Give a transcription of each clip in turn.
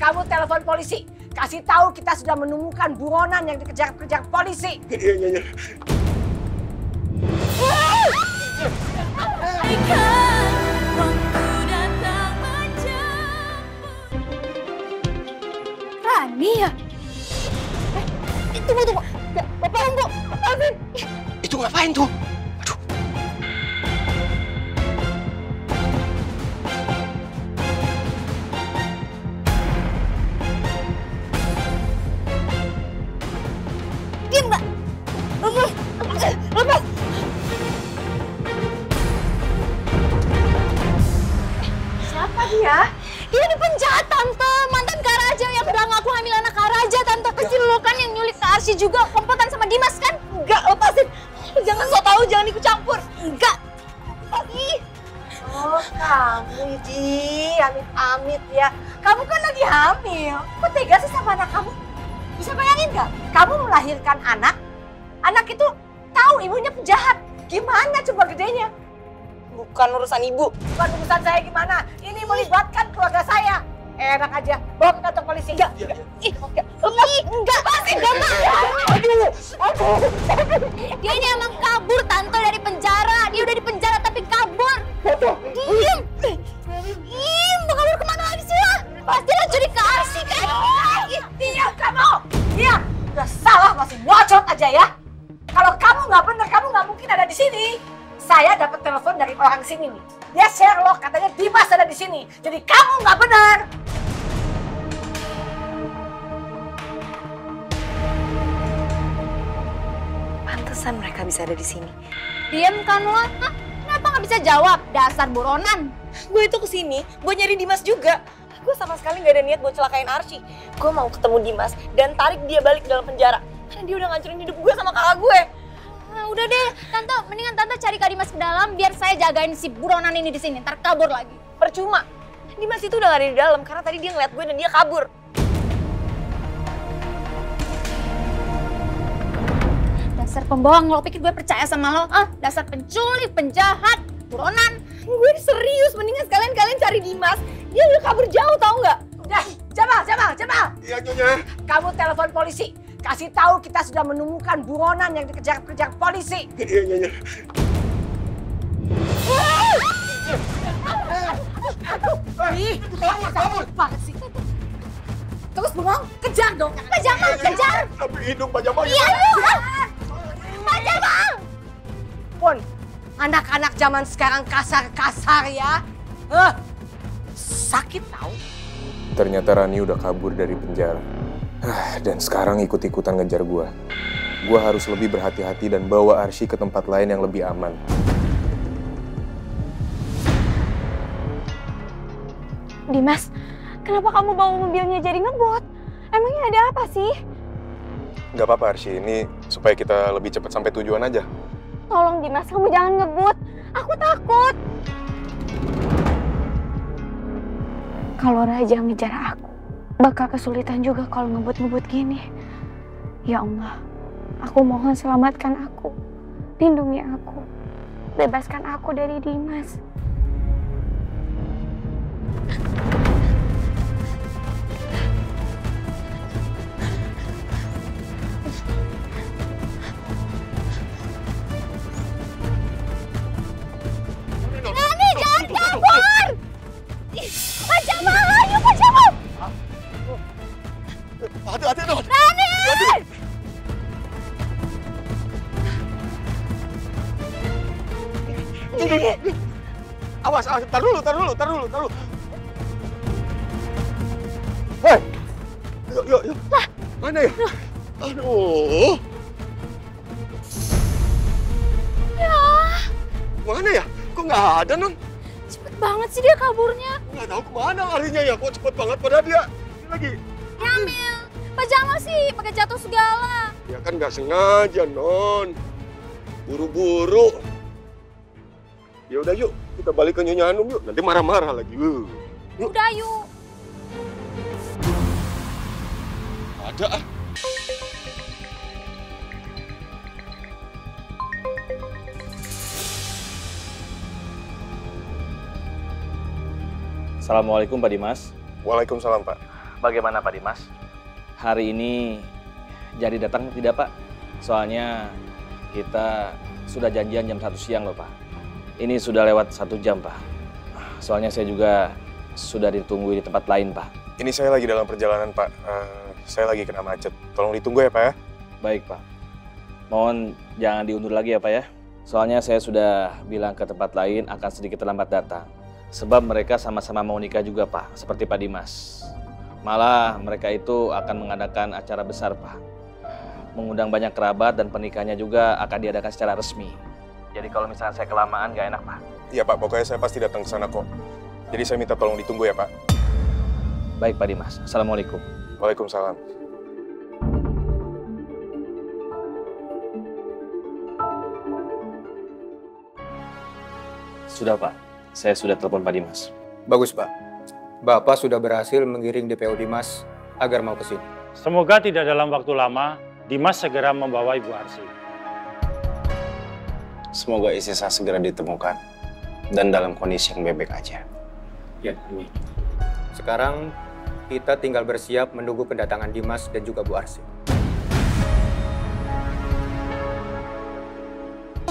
kamu telepon polisi. Kasih tahu kita sudah menemukan buronan yang dikejar-kejar polisi. Iya. Rani ya? Tunggu. Bapak tunggu. Alvin. Itu ngapain tuh? Aduh. Diam nggak? Lepas. Siapa dia? Dia ini penjahat, Tante. Mantan Kak Raja yang udah ngaku hamil anak Kak Raja, Tante. Kecil lo kan yang nyulik Kak Arsy juga. Komplotan sama Dimas kan? Enggak, lepasin. Jangan so tau, jangan ikut campur. Enggak. Ih. Oh, kamu, Ji. Amit-amit ya. Kamu kan lagi hamil. Kok tega sih sama anak kamu? Bisa bayangin nggak? Kamu melahirkan anak itu tahu ibunya penjahat. Gimana coba gedenya? Bukan urusan ibu. Bukan urusan saya gimana? Ini melibatkan keluarga saya. Enak aja, bawa ke kantor polisi. Enggak. Enggak. Pasti enggak. Aduh. Dia ini emang kabur, Tante, dari penjara. Dia udah di penjara tapi kabur. Diam. Kabur kemana lagi sih lah? Pasti lo curi ke Arsy kan? Diam kamu. Diam. Udah salah masih nyocot aja ya. Kalau kamu nggak bener, kamu nggak mungkin ada di sini. Saya dapat telepon dari orang sini nih. Dia Sherlock, katanya Dimas ada di sini. Jadi kamu nggak benar. Pantesan mereka bisa ada di sini. Diam kan lo? Hah? Kenapa nggak bisa jawab? Dasar buronan. Gue itu kesini buat nyari Dimas juga. Gue sama sekali nggak ada niat buat celakain Arsy. Gue mau ketemu Dimas dan tarik dia balik ke dalam penjara. Karena dia udah ngancurin hidup gue sama kakak gue. Nah, udah deh, Tante, mendingan Tante cari Kak Dimas ke dalam biar saya jagain si buronan ini di sini. Ntar kabur lagi. Percuma. Dimas itu udah gak ada di dalam karena tadi dia ngeliat gue dan dia kabur. Dasar pembohong, lo pikir gue percaya sama lo? Ah, dasar penculik, penjahat, buronan. Gue serius, mendingan kalian cari Dimas. Dia udah kabur jauh, tau nggak? Udah, Jamal. Iya, Nyonya. Kamu telepon polisi. Kasih tahu kita sudah menemukan buronan yang dikejar-kejar polisi. Iya, Nyonya. Ih, kabur banget sih. Terus bengong, kejar dong. Kejar. Tapi hidung Pak Jamal. Iya, Pak Jamal. Pun, anak-anak zaman sekarang kasar-kasar ya. Sakit tahu. Ternyata Rani udah kabur dari penjara. Dan sekarang ikut-ikutan ngejar gua. Gua harus lebih berhati-hati dan bawa Arsy ke tempat lain yang lebih aman. Dimas, kenapa kamu bawa mobilnya jadi ngebut? Emangnya ada apa sih? Gak apa-apa Arsy, ini supaya kita lebih cepat sampai tujuan aja. Tolong Dimas, kamu jangan ngebut. Aku takut. Kalau Raja ngejar aku, bakal kesulitan juga kalau ngebut-ngebut gini. Ya Allah, aku mohon selamatkan aku. Lindungi aku. Bebaskan aku dari Dimas. Rani, jangan kabur! Pak Jamal, ayo Pak Jamal! Hati-hati, Don. Rani! Awas, tar dulu. Hei! Yuk. Lah. Mana ya? Aduh. Ya, Mana ya? Kok nggak ada, Non? cepet banget sih dia kaburnya. Nggak tahu kemana larinya ya. Kok cepet banget padahal dia lagi. Hamil. Pak Jamal sih pakai jatuh segala. Ya kan nggak sengaja, Non. Buru-buru. Ya udah yuk, kita balik ke Nyonya Hanum yuk. Nanti marah-marah lagi. Yuk. Udah yuk. Ada ah. Assalamualaikum Pak Dimas. Waalaikumsalam Pak. Bagaimana Pak Dimas? Hari ini jadi datang tidak Pak? Soalnya kita sudah janjian jam 1 siang loh Pak. Ini sudah lewat 1 jam Pak. Soalnya saya juga sudah ditunggu di tempat lain Pak. Ini saya lagi dalam perjalanan Pak. Saya lagi kena macet. Tolong ditunggu ya Pak ya. Baik Pak. Mohon jangan diundur lagi ya Pak ya. Soalnya saya sudah bilang ke tempat lain akan sedikit terlambat datang. Sebab mereka sama-sama mau nikah juga Pak, seperti Pak Dimas. Malah mereka itu akan mengadakan acara besar Pak. Mengundang banyak kerabat dan pernikahannya juga akan diadakan secara resmi. Jadi kalau misalnya saya kelamaan gak enak Pak. Iya Pak, pokoknya saya pasti datang ke sana kok. Jadi saya minta tolong ditunggu ya Pak. Baik Pak Dimas, Assalamualaikum. Waalaikumsalam. Sudah Pak, saya sudah telepon Pak Dimas. Bagus Pak. Bapak sudah berhasil mengiring DPO Dimas agar mau ke sini. Semoga tidak dalam waktu lama, Dimas segera membawa Ibu Arsy. Semoga istri saya segera ditemukan dan dalam kondisi yang baik-baik aja. Ya, ini. Sekarang kita tinggal bersiap menunggu kedatangan Dimas dan juga Bu Arsy.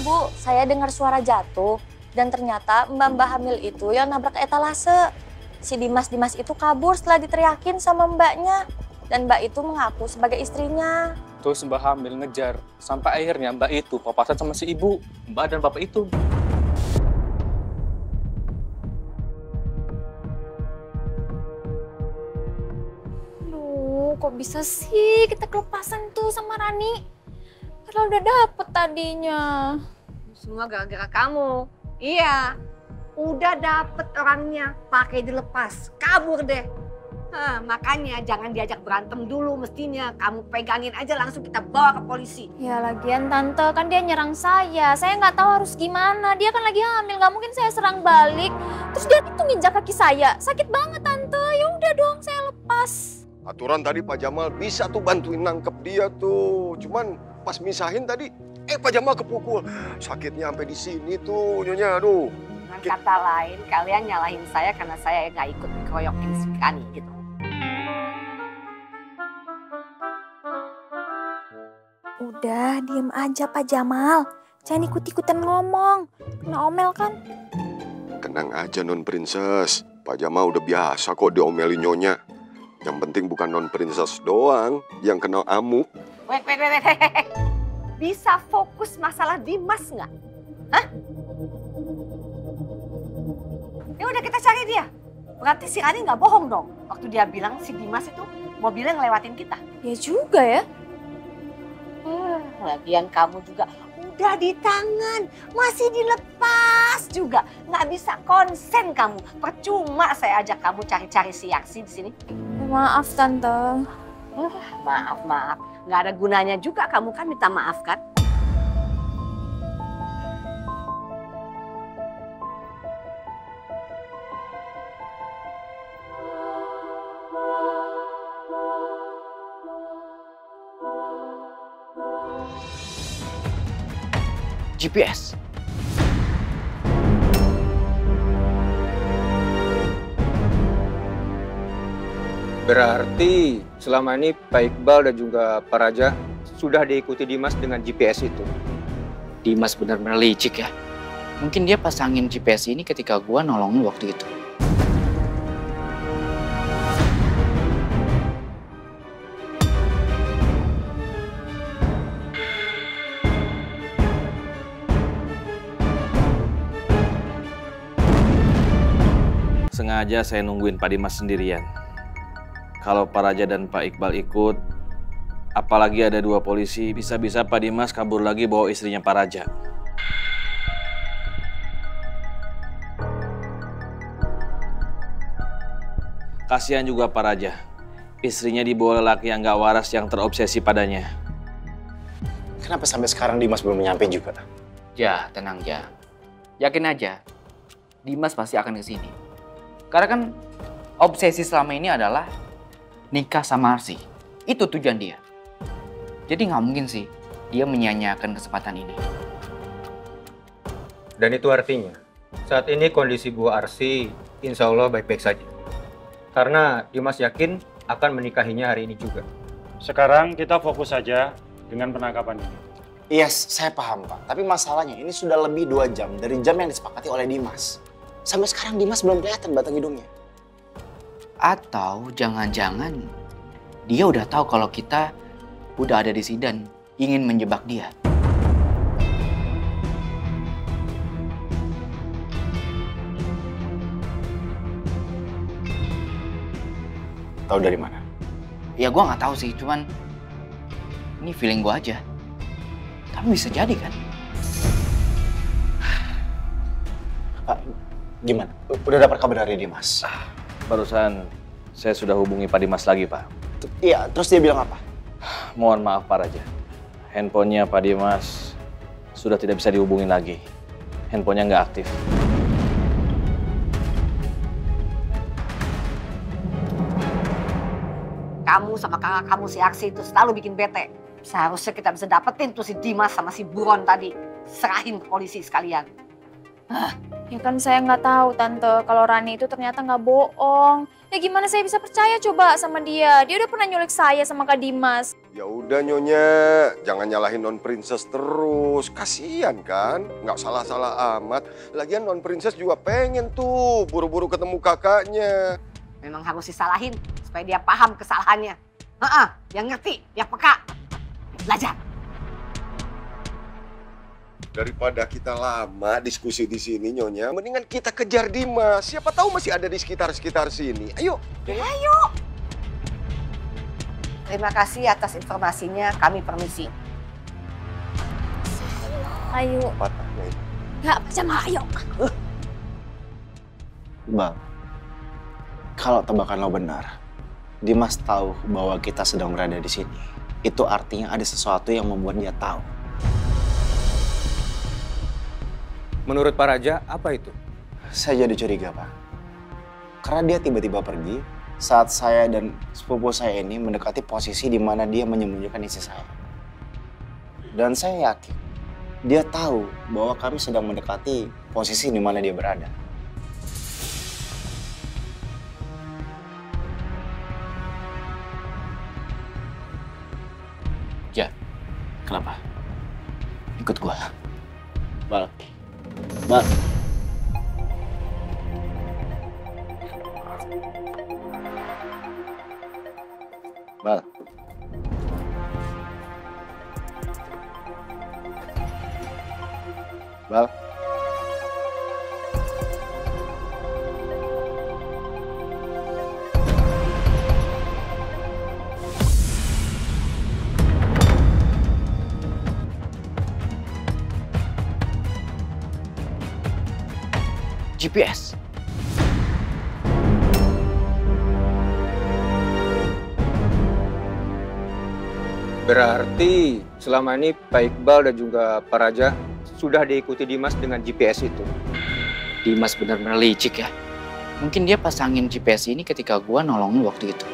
Bu, saya dengar suara jatuh dan ternyata mbak-mbak hamil itu yang nabrak etalase. Si Dimas itu kabur setelah diteriakin sama mbaknya. Dan mbak itu mengaku sebagai istrinya. Terus mbak hamil ngejar. Sampai akhirnya mbak itu papasan sama si ibu. Mbak dan bapak itu. Aduh, kok bisa sih kita kelepasan tuh sama Rani? Padahal udah dapet tadinya. Semua gara-gara kamu. Iya. Udah dapet orangnya, pakai dilepas, kabur deh. Makanya jangan diajak berantem dulu mestinya. Kamu pegangin aja langsung kita bawa ke polisi. Ya lagian tante, kan dia nyerang saya. Saya nggak tahu harus gimana. Dia kan lagi hamil, nggak mungkin saya serang balik. Terus dia itu nginjak kaki saya. Sakit banget tante, ya udah dong saya lepas. Aturan tadi Pak Jamal bisa tuh bantuin nangkep dia tuh. Cuman pas misahin tadi, Pak Jamal kepukul. Sakitnya sampai di sini tuh, Nyonya, aduh. Dengan kata lain, kalian nyalahin saya karena saya nggak ikut keroyokin si Rani gitu. Udah, diem aja Pak Jamal. Jangan ikut-ikutan ngomong. Kena omel kan? Tenang aja Non Princess. Pak Jamal udah biasa kok diomelin Nyonya. Yang penting bukan Non Princess doang yang kena amuk. Wait. Bisa fokus masalah Dimas nggak? Hah? Ya udah kita cari dia. Berarti si Rani nggak bohong dong. Waktu dia bilang si Dimas itu mobilnya ngelewatin kita. Ya juga ya. Lagian kamu juga udah di tangan. Masih dilepas juga. Nggak bisa konsen kamu. Percuma saya ajak kamu cari-cari si Yaksi di sini. Maaf tante. Maaf. Nggak ada gunanya juga kamu kan minta maaf kan? GPS. Berarti selama ini Pak Iqbal dan juga Pak Raja sudah diikuti Dimas dengan GPS itu. Dimas benar-benar licik ya. Mungkin dia pasangin GPS ini ketika gua nolongin waktu itu. Sengaja saya nungguin Pak Dimas sendirian. Kalau Pak Raja dan Pak Iqbal ikut, apalagi ada 2 polisi, bisa-bisa Pak Dimas kabur lagi bawa istrinya Pak Raja. Kasihan juga Pak Raja. Istrinya dibawa lelaki yang gak waras yang terobsesi padanya. Kenapa sampai sekarang Dimas belum nyampe juga? Ja, tenang Ja. Yakin aja, Dimas pasti akan kesini. Karena kan obsesi selama ini adalah nikah sama Arsy. Itu tujuan dia. Jadi nggak mungkin sih dia menyia-nyiakan kesempatan ini. Dan itu artinya saat ini kondisi Bu Arsy insya Allah baik-baik saja. Karena Dimas yakin akan menikahinya hari ini juga. Sekarang kita fokus saja dengan penangkapan ini. Yes, saya paham Pak. Tapi masalahnya ini sudah lebih 2 jam dari jam yang disepakati oleh Dimas. Sampai sekarang Dimas belum kelihatan batang hidungnya. Atau jangan-jangan dia udah tahu kalau kita udah ada di sini dan ingin menjebak dia. Tahu dari mana? Ya gue nggak tahu sih, cuman ini feeling gue aja. Tapi bisa jadi kan? Pak, gimana? Udah dapat kabar dari Dimas? Barusan saya sudah hubungi Pak Dimas lagi, Pak. Iya, terus dia bilang apa? Mohon maaf Pak Raja. Handphonenya Pak Dimas sudah tidak bisa dihubungin lagi. Handphonenya nggak aktif. Kamu sama kakak kamu si Aksi itu selalu bikin bete. Seharusnya kita bisa dapetin tuh si Dimas sama si Buron tadi. Serahin ke polisi sekalian. Ya kan saya nggak tahu Tante, kalau Rani itu ternyata nggak bohong. Ya gimana saya bisa percaya coba sama dia? Dia udah pernah nyulik saya sama Kak Dimas. Ya udah Nyonya, jangan nyalahin Non Princess terus. Kasian kan, nggak salah-salah amat. Lagian Non Princess juga pengen tuh buru-buru ketemu kakaknya. Memang harus disalahin supaya dia paham kesalahannya. Yang ngerti, yang peka. Belajar. Daripada kita lama diskusi di sini Nyonya, mendingan kita kejar Dimas. Siapa tahu masih ada di sekitar-sekitar sini. Ayo. Ayo. Terima kasih atas informasinya, kami permisi. Ayo. Nggak sama ayo. Bang, kalau tebakan lo benar, Dimas tahu bahwa kita sedang berada di sini. Itu artinya ada sesuatu yang membuat dia tahu. Menurut Pak Raja, apa itu? Saya jadi curiga, Pak. Karena dia tiba-tiba pergi saat saya dan sepupu saya ini mendekati posisi di mana dia menyembunyikan istri saya. Dan saya yakin dia tahu bahwa kami sedang mendekati posisi di mana dia berada. Ja, kenapa? Ikut gua. Bal. Bal. Bal. Bal. GPS. Berarti selama ini Pak Iqbal dan juga Pak Raja sudah diikuti Dimas dengan GPS itu. Dimas benar-benar licik ya. Mungkin dia pasangin GPS ini ketika gua nolongin waktu itu.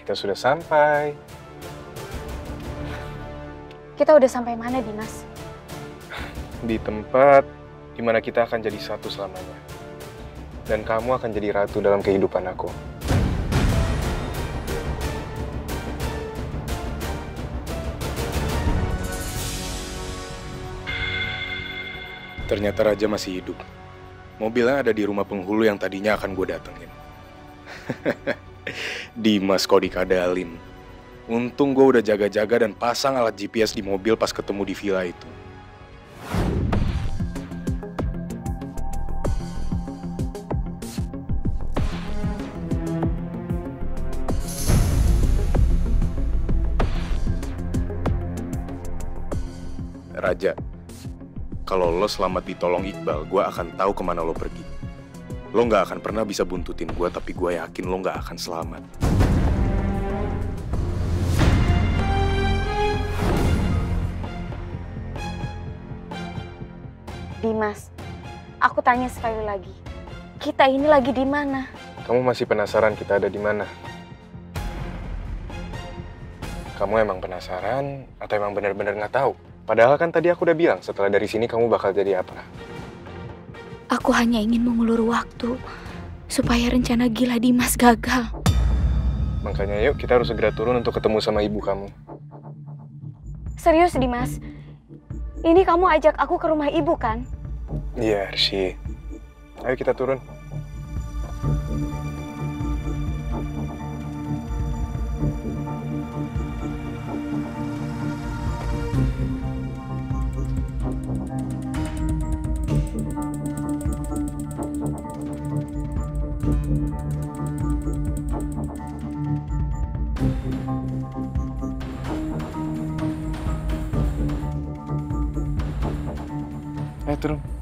Kita sudah sampai. Kita udah sampai mana, Dimas? Di tempat di mana kita akan jadi satu selamanya. Dan kamu akan jadi ratu dalam kehidupan aku. Ternyata Raja masih hidup. Mobilnya ada di rumah penghulu yang tadinya akan gue datengin. Dimas kok dikadalin. Untung gue udah jaga-jaga dan pasang alat GPS di mobil pas ketemu di villa itu. Raja, kalau lo selamat ditolong Iqbal, gue akan tahu kemana lo pergi. Lo nggak akan pernah bisa buntutin gue, tapi gue yakin lo nggak akan selamat. Dimas, Aku tanya sekali lagi. Kita ini lagi di mana? Kamu masih penasaran kita ada di mana? Kamu emang penasaran atau emang benar-benar nggak tahu? Padahal kan tadi aku udah bilang setelah dari sini kamu bakal jadi apa? Aku hanya ingin mengulur waktu supaya rencana gila Dimas gagal. Makanya yuk kita harus segera turun untuk ketemu sama ibu kamu. Serius Dimas? Ini kamu ajak aku ke rumah ibu kan? Iya, Arsy. Ayo kita turun. Ayo turun.